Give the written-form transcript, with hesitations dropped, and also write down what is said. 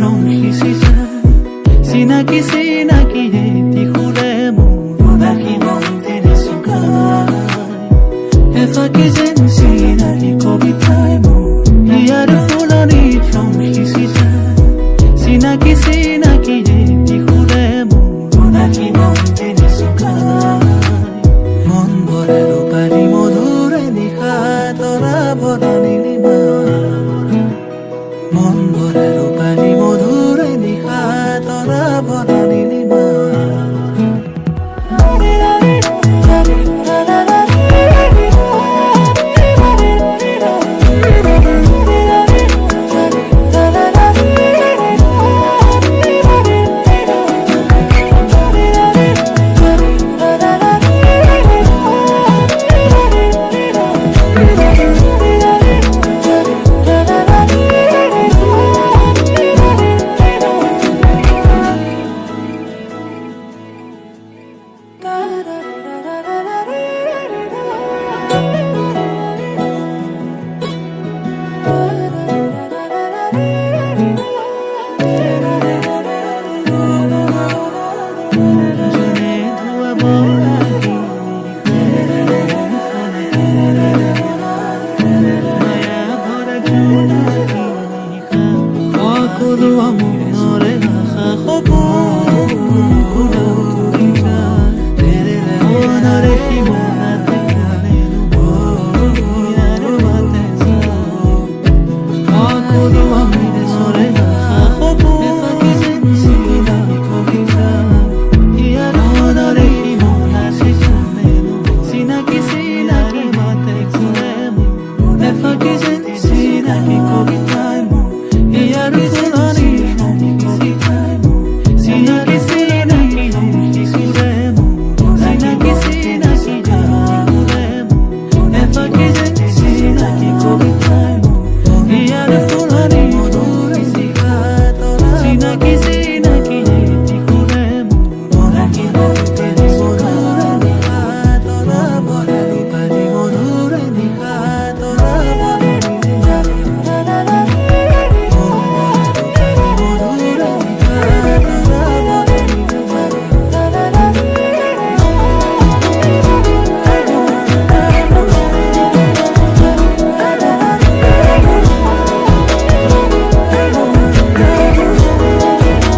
rong hisi যায় চিনাকি চিনাকি এটি সুৰে মোৰ উদাসী মন্দিৰে চুকায় এফাকি যেন চিনাকি কবিতাই মোৰ ইয়াৰ ফুলনিত ৰং সিঁচি যায় চিনাকি চিনাকি এটি সুৰে মোৰ উদাসী মন্দিৰে চুকায় মন ভৰে ৰূপালী মধুৰে নিশা তৰা ভৰা নীলিমা মন ভৰে ৰূপালী মধুৰে নিশা তৰা ভৰা নীলিমা সকলো আমৰে আশা সপোন